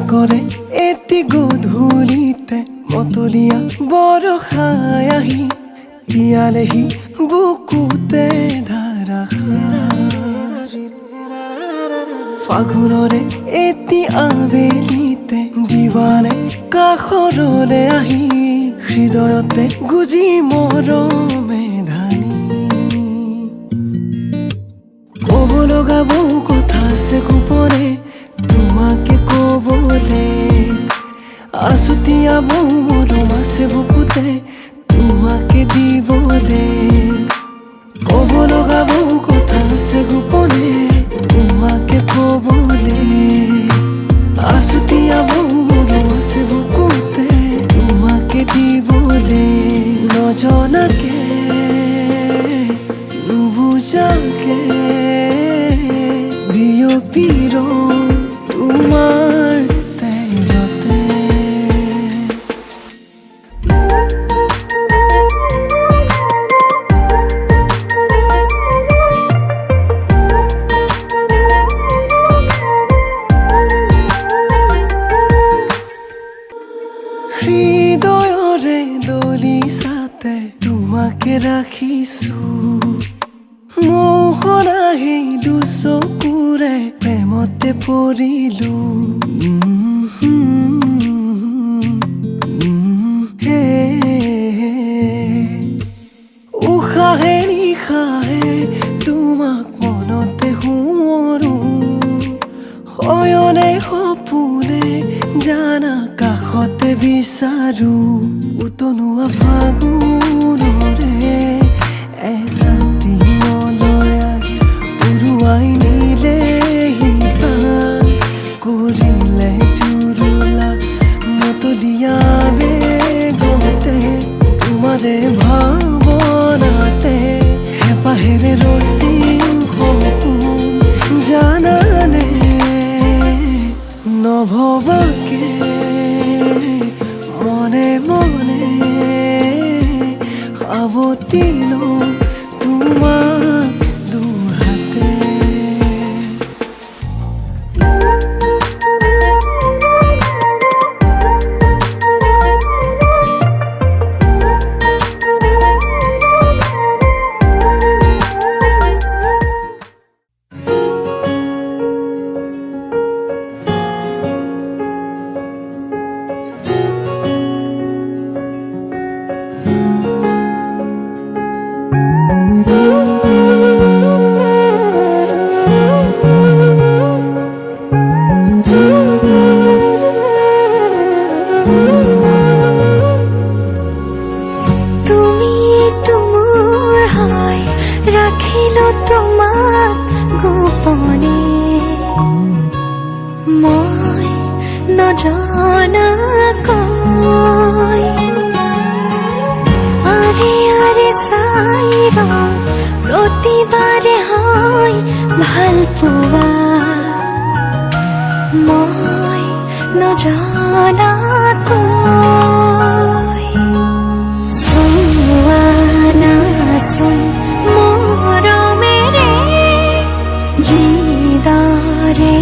কৰে এটি গধূলিতে মতলীয়া বৰষাই আহি দিয়ালেহি বুকুতে ধাৰাসাৰ ফাগুনৰে এটি আবেলিতে দিৱানে কাষৰলে আহি হৃদয়তে গুজি মৰমে ধানি ক'ব লগা বহু কথা আছে গোপনে তোমাকে ক'বলে আছুতীয়া বহু মৰম আছে বুকুতে তোমাকে দিবলে ক'ব লগা বহু কথা আছে গোপনে তোমাকে ক'বলে আছুতীয়া বহু মৰম আছে বুকুতে তোমাকে দিবলে নজনাকে নুবুজাকে বিয়পিৰ তোমাৰ তেজতে হৃদয়ৰে দলিছাতে তোমাকে ৰাখিছো মোহনা সেই দুচকুৰে প্ৰেমতে পৰিলো উশাহে নিশাহে তোমাক মনতে সোঁৱৰো শয়নে সপোনে জানা কাষতে বিচাৰো উতনুৱা ফাগুনৰে এচাতি মলয়াৰ উৰুৱাই নিলেহি পান কৰিলে জুৰুলা মতলীয়া বেগতে তোমাৰে ভাৱনাতে হেঁপাহেৰে ৰচিম সপোন জানানে নভবাকে মনে মনে সাৱটি লওঁ তোমাক দুহাতে প্ৰতিবাৰে হয় ভাল পোৱা মই নজনাকৈ চোৱা নাচোন মৰমেৰে যিদৰে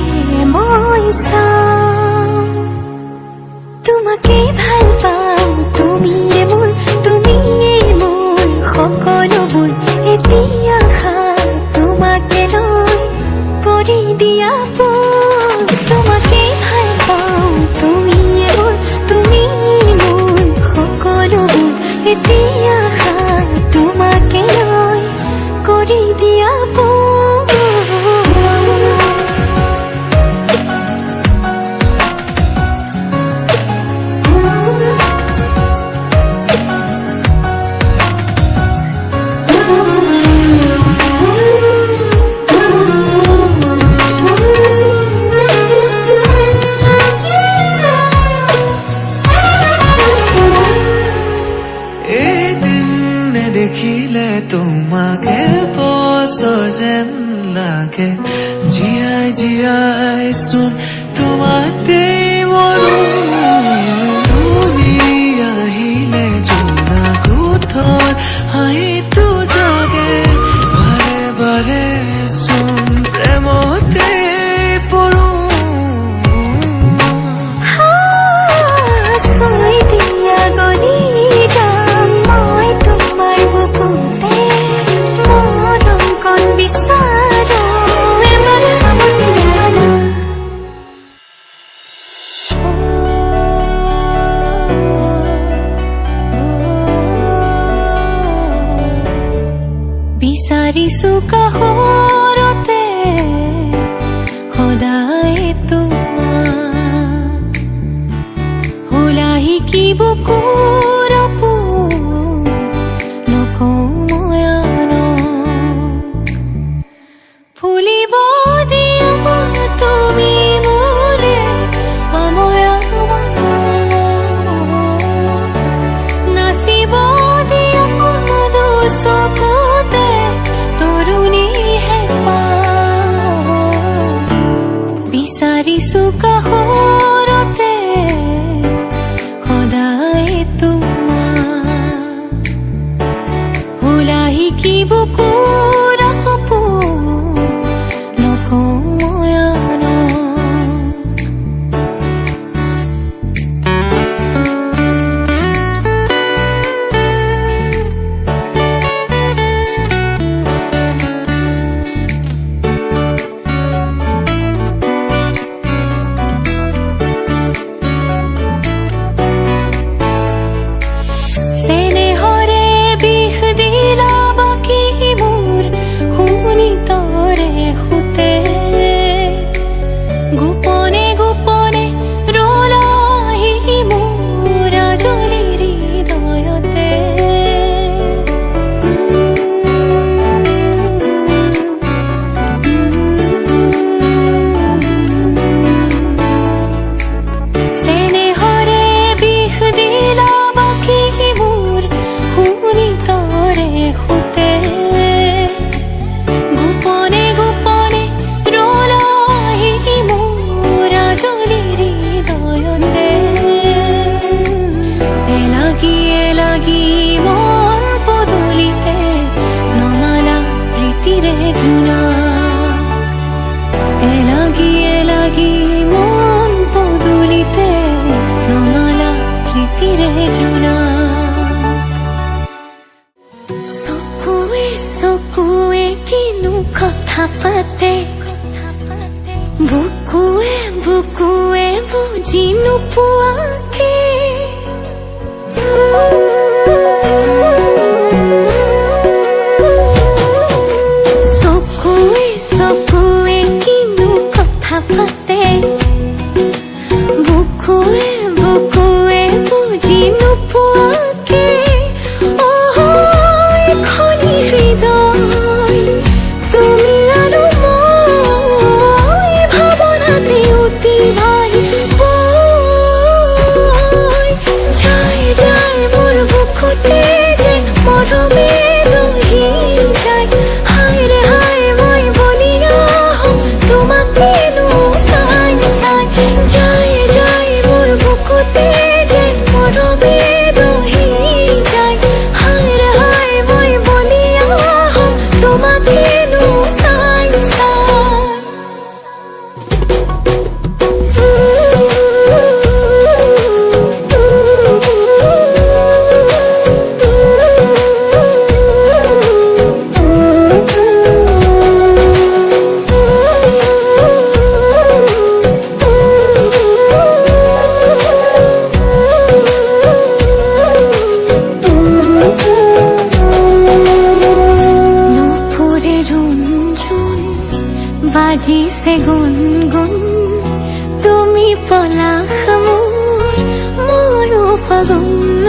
মই চাওঁ তোমাকে ভাল পাওঁ তুমিয়ে মোৰ সকলোবোৰ এতিয়া তোমাকে লৈ কৰি দিয়া তোমাকে ভাল পাওঁ তুমিয়ে মোৰ সকলোবোৰ এতিয়া তোমাকে লৈ কৰি দিয়া দেখিলে তোমাকে বছৰ যেন লাগে জীয়াই জীয়াই চোন তোমাতে মৰো তুমি আহিলে জোনা কোঠত হাঁহিটো জাগে বাৰে বাৰে চোন প্ৰেমতে পৰো বিচাৰিছো কাষৰতে সদায় তোমাক ওলাই কি বুকুৰ পোন নকওঁ মই আনক ফুলিব দিয়া তুমি মোৰে অময়া নাচিব দিয়া দুচকুতে তৰুণী হেঁপা বিচাৰিছো কাষৰতে সদায় তোমাক ওলাই কি বুকুৰ পোন নকওঁ মই আনক চেনেহৰে বিষ দিলা বাকী মোৰ শুনি তৰে সুতে গোপনে গোপনে ৰলাহি মোৰ আজলি হৃদয়তে চেনেহৰে বিষ দিলা বাকী মোৰ শুনি তৰে সুতে গোপনে গোপনে ৰলাহি মোৰ আজলি হৃদয়তে এলাগি মন পদূলিতে নমালা প্ৰীতিৰে জোনা এলাগি মন পদূলিতে নমালা প্ৰীতিৰে জোনা চকুৱে কিনো কথা পাতে বুকুৱে বুজি নোপোৱাকে চকুৱে কিনো কথা পাতে বুকুৱে বুজি নোপোৱাকে খনি হৃদয় তুমি আৰু মই ভাৱনাতে অতি ভাই যায় মোৰ বুকুতে যে মৰমে দহি যায় হায় ৰে হায় মই বলিয়া তোমাকেনো চাই যায় মোৰ বুকুতে যে মৰমে দহি যায় হায় ৰে হায় মই বলিয়া তোমাকেনো চাই বাজিছে গুনগুন তুমি পলাশ মোৰো ফাগুন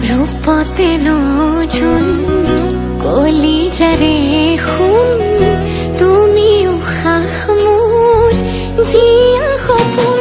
ৰূপতে নজুন কলিজাৰে শুন তুমি উশাহ মোৰ জীয়া সপোন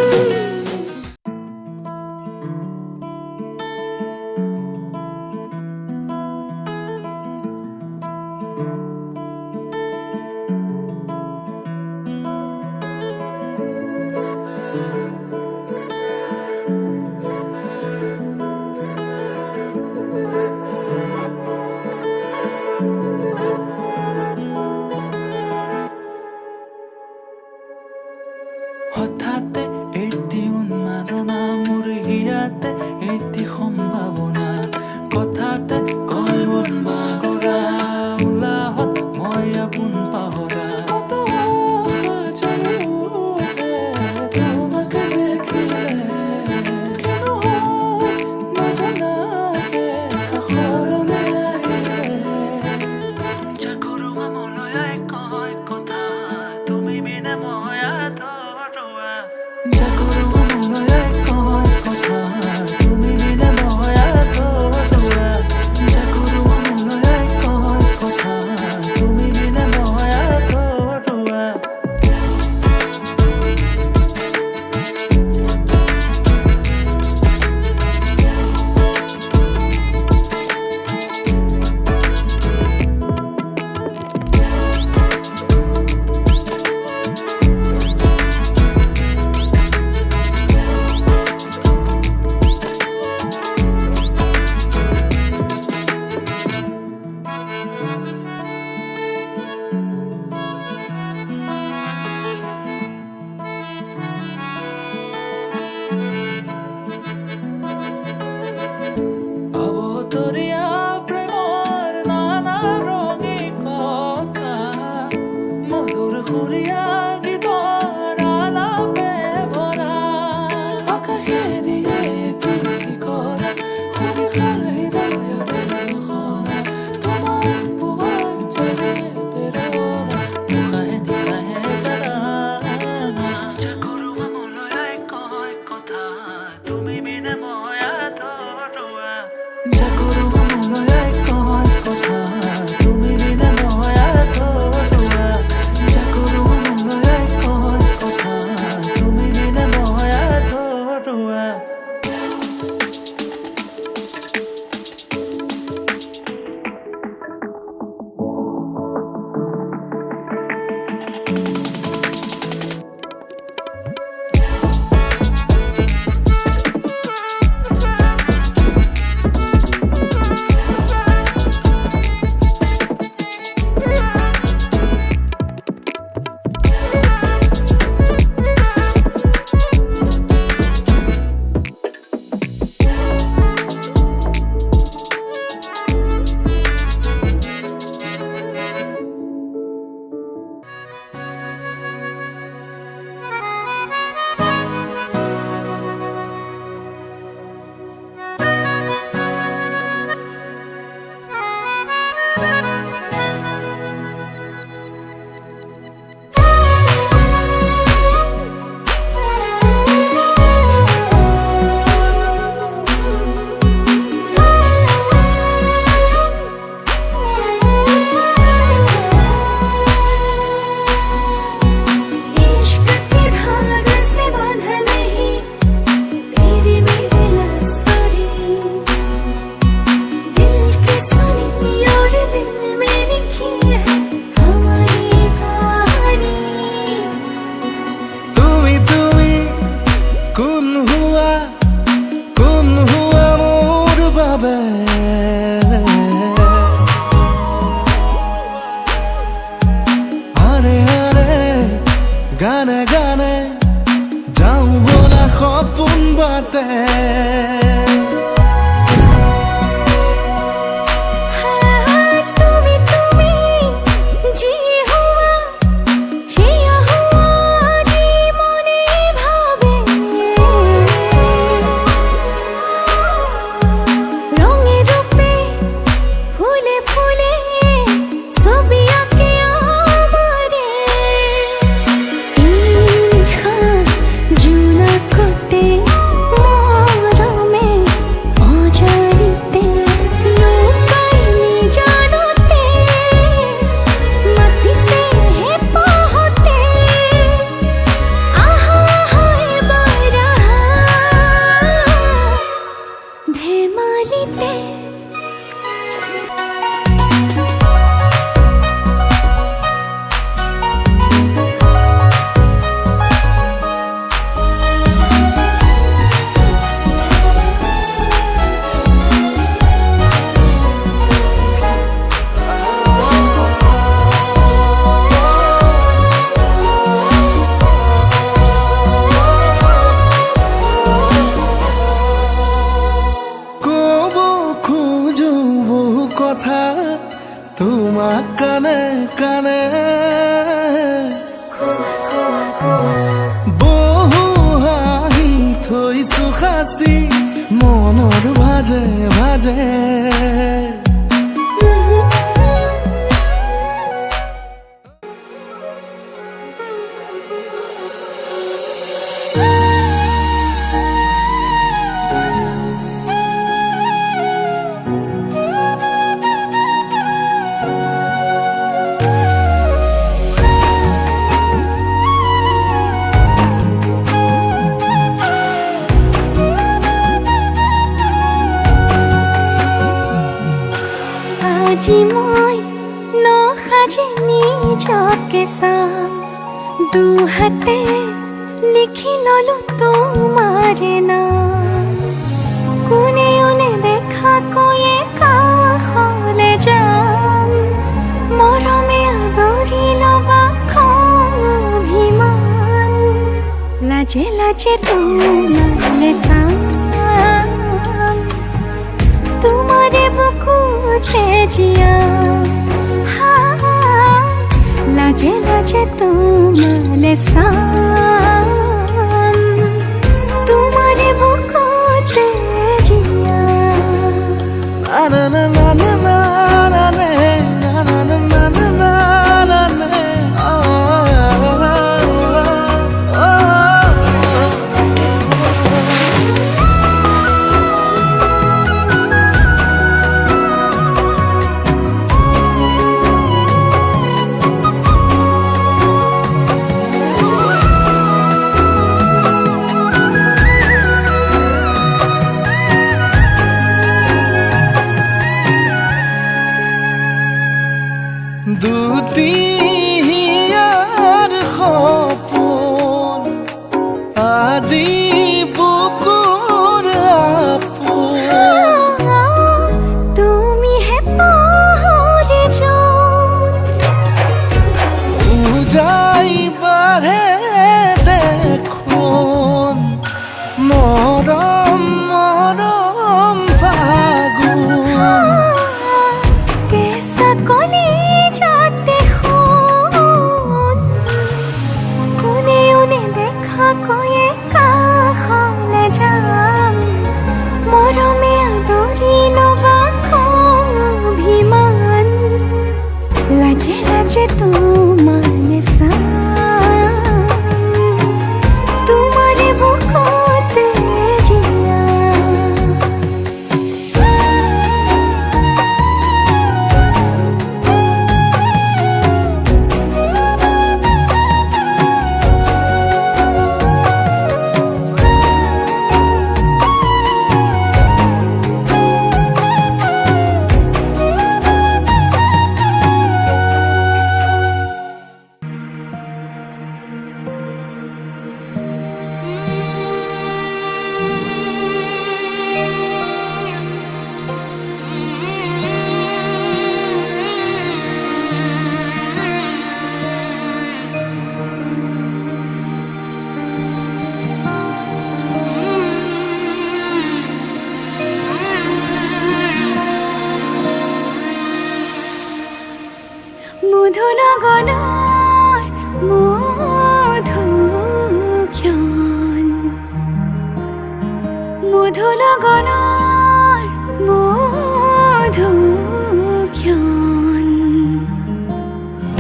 জাকৰো মনলৈ কয় কথা তুমি বিনা নহয় আধৰুৱা জাকৰো মনলৈ কয় কথা তুমি বিনা নহয় আধৰুৱা গানে গানে যাওঁ বলা সপোন বাটে কথা তোমাক কানে কানে বহু হাঁহি থৈছো সাঁচি মনৰ ভাজে ভাজে আজি মই নসাজি নিজকে চাম দুহাতে লিখি ললো তোমাৰে নাম কোনেও নেদেখাকৈয়ে কাষলে যাম মৰমে আদৰি লবা খং অভিমান লাজে লাজে তোমালে চাম তোমাৰে বুকুতে জিয়া লাজে লাজে তোমালে চাম তোমাৰে বুকুতে জিয়া না না না না না না না না না না না না लाजे तुम्हारे साथ तुम्हारे बुकोते जिया মধুনগনার মধুক্ষণ মধুনগনার মধুক্ষণ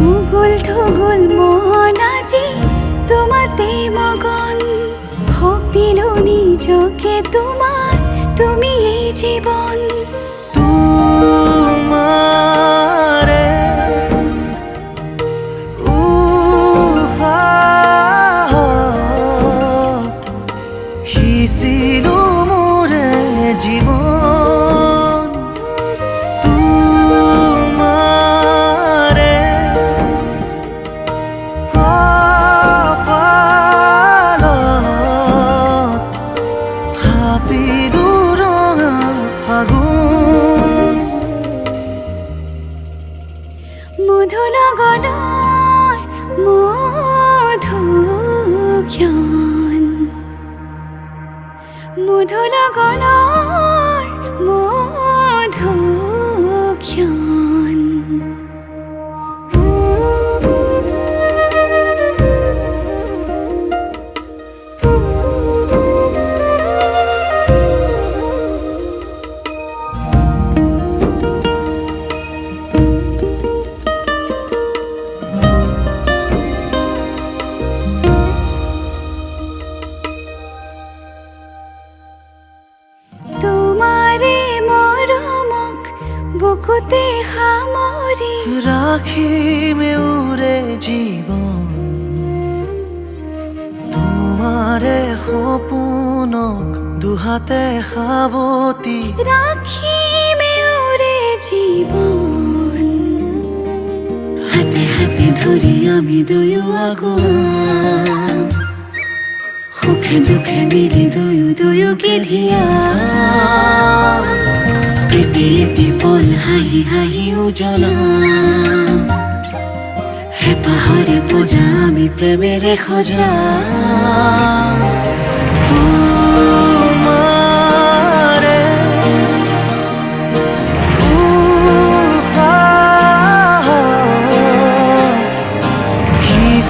উগুল থুগুল মন আজি তোমাতে মগন ভাবিলো নিজকে তোমার তুমি এই জীবন তোমারে সিলো মোরে জীবন তোমারে কপালত ভাবিলো ৰঙা ফাগুন মধুনগনাৰ মধুক্ষণ মধুনগনাৰ মধুক্ষণ তোমাৰে মৰমক বুকুতে সামৰি ৰাখিমে উৰে জীবন তোমাৰে সপোনক দুহাতে সাবতি ৰাখিমে ওৰে জীবন হাতে হাতে ধৰি আমি দুয়ো আগুৱা সুখে দুখে মিলি দুয়োকে ধিয়া এটি এটি পল হাঁহি হাঁহি উজ্বলা হেঁপাহৰে পূজা আমি প্ৰেমেৰে সজা তোমাৰে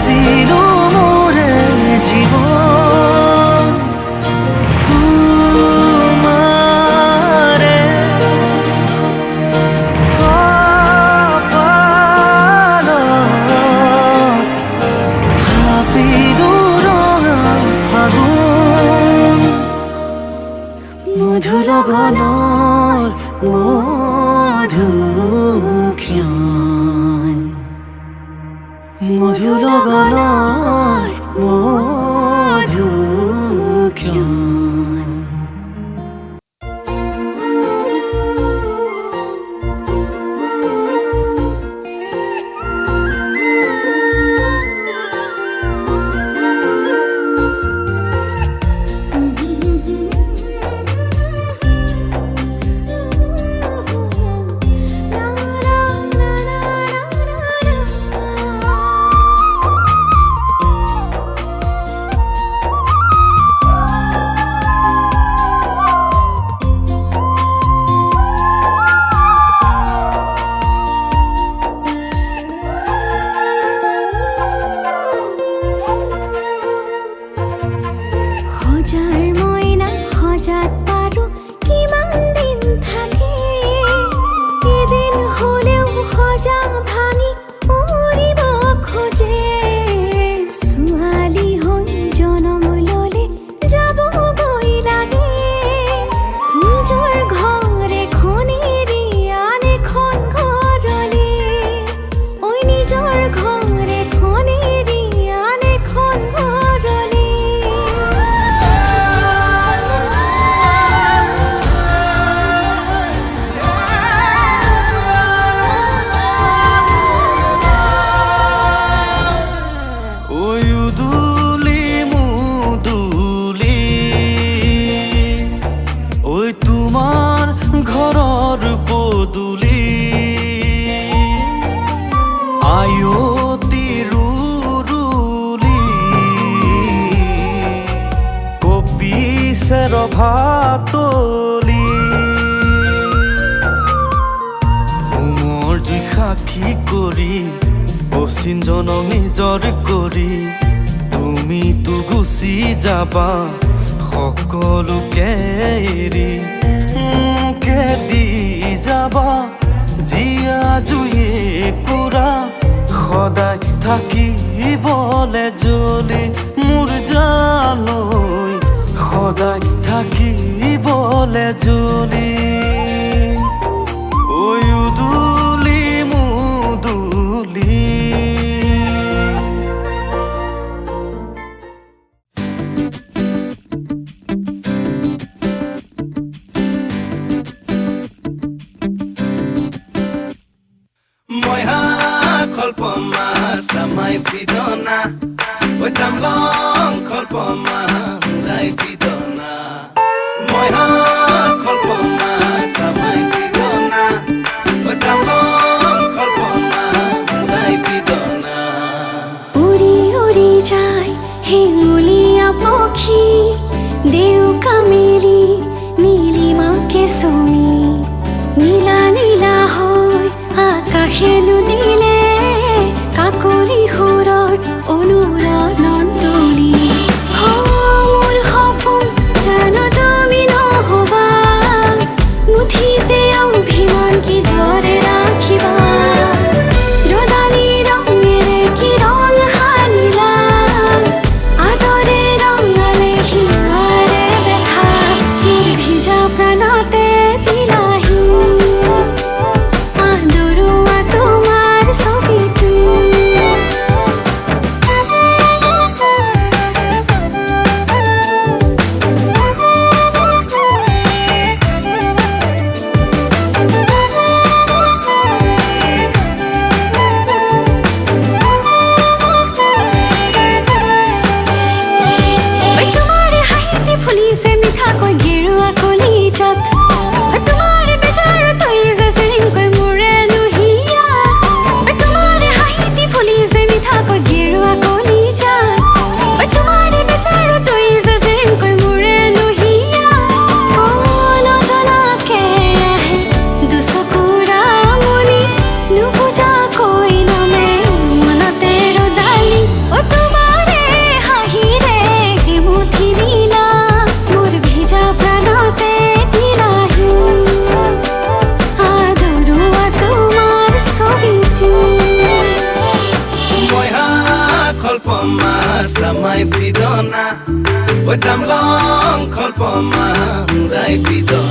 সিলো মোৰে জীবন তোমাৰে কপালত ভাবিলো ৰঙা ফাগুন মধুনগনাৰ মধুক্ষণ মধুনগনাৰ মধুক্ষণ পাতলি হোমৰ জুই সাক্ষী কৰি অচিন জনক নিজৰ কৰি তুমিতো গুচি যাবা সকলোকে এৰি মোকে দি যাবা জীয়া জুয়ে কৰা সদায় থাকিবলে জ্বলি মোৰ জানৈ সদায় থাকিবলে জ্বলি ঐ উদুলি মুদুলি Kolpoma samai pidona Oi tamlong kolpoma murai pidona Moiha kolpoma samai pidona Oi tamlong kolpoma murai pidona Uri uri jai hengulia pokhi Deuka meri nilima ke somi Nila nila hoy akashe nudile Kakoli সুৰৰ অনুৰণনলি মোৰ সপোন জানো তুমি নহবা মুঠিতে অভিমান কিদৰে ৰাখিবা ৰদালি ৰঙেৰে কি ৰং সানিলা আদৰে ৰঙালে হিয়াৰে বেথা মোৰ ভিজা প্ৰাণতে দিলাহি আদৰুৱা তোমাৰ ছবিটো Samai pidona Oi tamlong kolpoma murai pidona